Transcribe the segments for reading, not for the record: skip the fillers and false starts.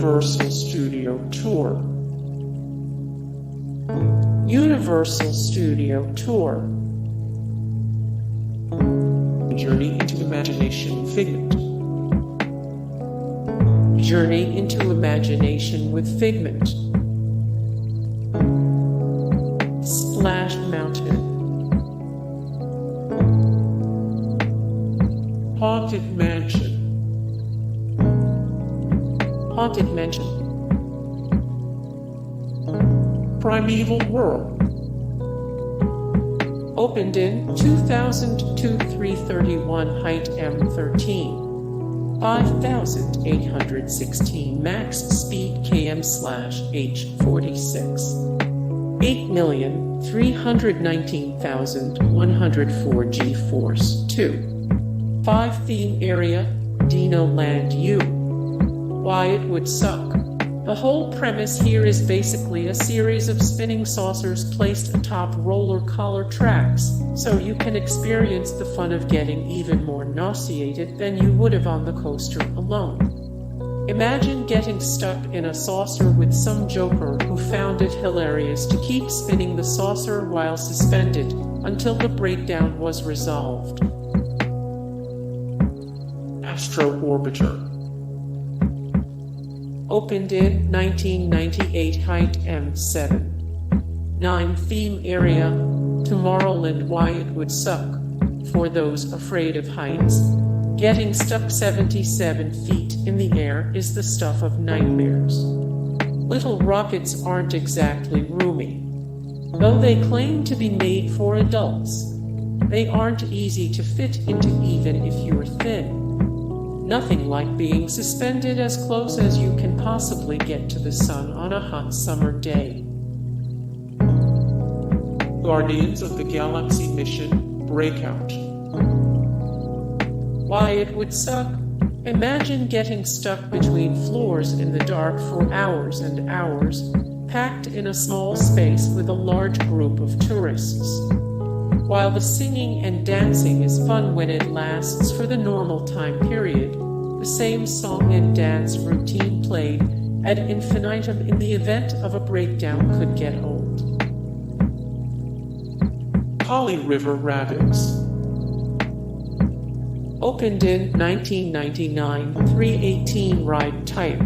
Universal Studio Tour. Universal Studio Tour. Journey into imagination, Figment. Journey into imagination with Figment. Splash Mountain. Haunted Mansion. Haunted Mansion. Primeval Whirl. Opened in 2002, 331 height M13. 5,816 max speed km/h46. 8,319,104 g-force 2. 5 theme area, Dino Land U. Why it would suck. The whole premise here is basically a series of spinning saucers placed atop roller collar tracks, so you can experience the fun of getting even more nauseated than you would have on the coaster alone. Imagine getting stuck in a saucer with some joker who found it hilarious to keep spinning the saucer while suspended until the breakdown was resolved. Astro Orbiter. Opened in 1998 height M7. 9 theme area, Tomorrowland. Why it would suck. For those afraid of heights, getting stuck 77 feet in the air is the stuff of nightmares. Little rockets aren't exactly roomy. Though they claim to be made for adults, they aren't easy to fit into even if you're thin. Nothing like being suspended as close as you can possibly get to the sun on a hot summer day. Guardians of the Galaxy mission, Breakout. Why it would suck. Imagine getting stuck between floors in the dark for hours and hours, packed in a small space with a large group of tourists. While the singing and dancing is fun when it lasts for the normal time period, the same song and dance routine played ad infinitum in the event of a breakdown could get old. Kali River Rapids. Opened in 1999, 318 ride type.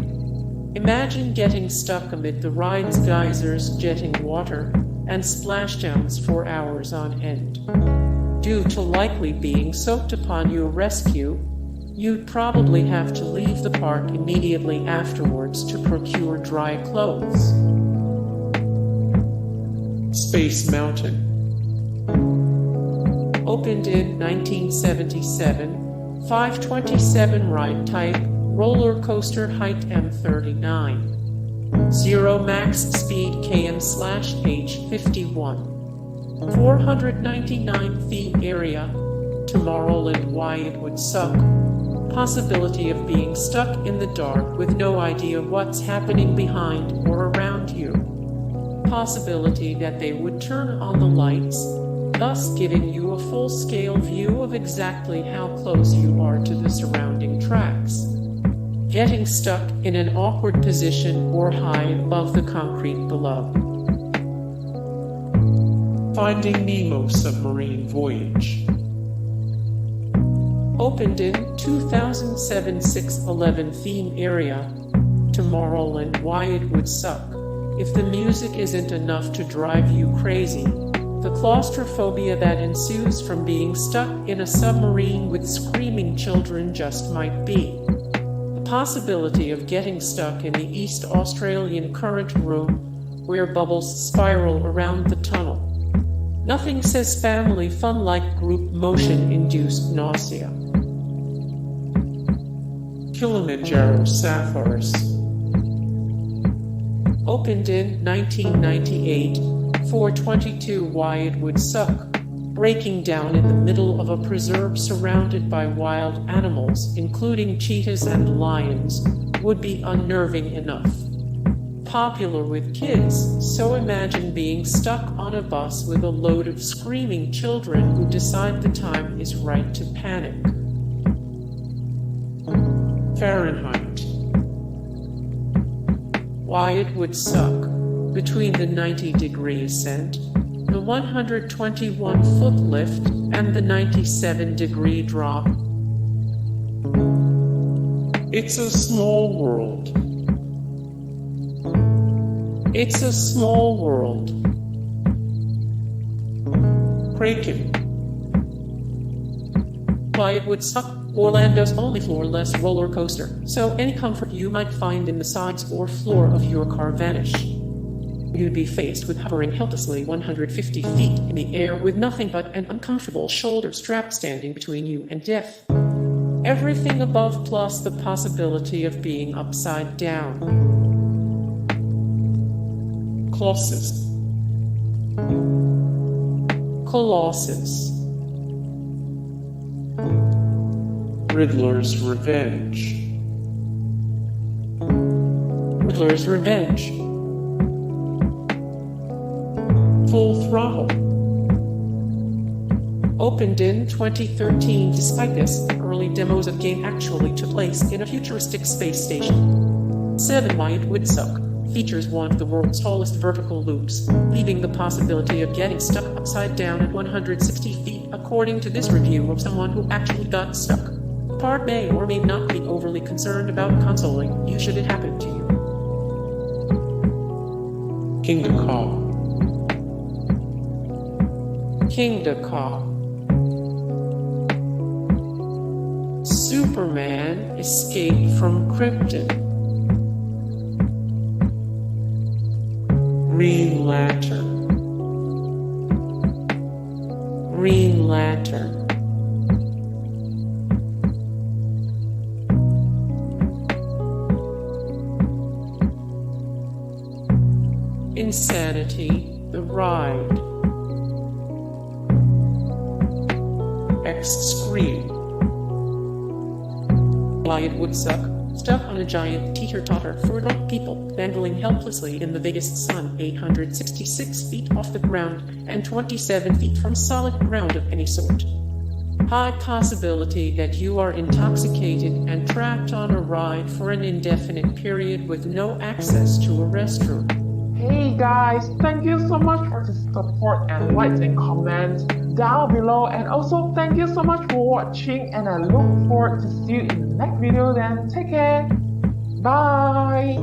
Imagine getting stuck amid the ride's geysers jetting water and splashdowns for hours on end. Due to likely being soaked upon your rescue, you'd probably have to leave the park immediately afterwards to procure dry clothes. Space Mountain. Opened in 1977, 527 ride type, roller coaster height M39. 0 max speed km/h51. 499 theme area, Tomorrowland. Why it would suck. Possibility of being stuck in the dark with no idea what's happening behind or around you. Possibility that they would turn on the lights, thus giving you a full-scale view of exactly how close you are to the surrounding tracks. Getting stuck in an awkward position or high above the concrete below. Finding Nemo Submarine Voyage. Opened in 2007, 611 theme area, Tomorrowland. Why it would suck. If the music isn't enough to drive you crazy, the claustrophobia that ensues from being stuck in a submarine with screaming children just might be. The possibility of getting stuck in the East Australian current room, where bubbles spiral around the tunnel. Nothing says family fun like group motion-induced nausea. Kilimanjaro Safaris. Opened in 1998, 422. Why it would suck. Breaking down in the middle of a preserve surrounded by wild animals, including cheetahs and lions, would be unnerving enough. Popular with kids, so imagine being stuck on a bus with a load of screaming children who decide the time is right to panic. Fahrenheit. why it would suck between the 90-degree ascent, the 121-foot lift, and the 97-degree drop. It's a small world. It's a small world. Kraken. Why it would suck. Orlando's only floorless roller coaster, so any comfort you might find in the sides or floor of your car vanish. You'd be faced with hovering helplessly 150 feet in the air with nothing but an uncomfortable shoulder strap standing between you and death. Everything above plus the possibility of being upside down. Colossus. Colossus. Riddler's Revenge. Riddler's Revenge. Full Throttle. Opened in 2013. Despite this, early demos of game actually took place in a futuristic space station. 7 Why It Would Suck features one of the world's tallest vertical loops, leaving the possibility of getting stuck upside down at 160 feet, according to this review of someone who actually got stuck. Part may or may not be overly concerned about consoling you should it happen to you. Kingda Ka. Kingda Ka. Superman escaped from Krypton. Green Lantern. Green Lantern. Insanity, the ride. X-Scream. Why it would suck. Stuck on a giant teeter-totter for drunk people, dangling helplessly in the Vegas sun 866 feet off the ground and 27 feet from solid ground of any sort. High possibility that you are intoxicated and trapped on a ride for an indefinite period with no access to a restroom. Hey guys, thank you so much for the support and likes and comments down below, and also thank you so much for watching, and I look forward to see you in the next video. Then take care, bye.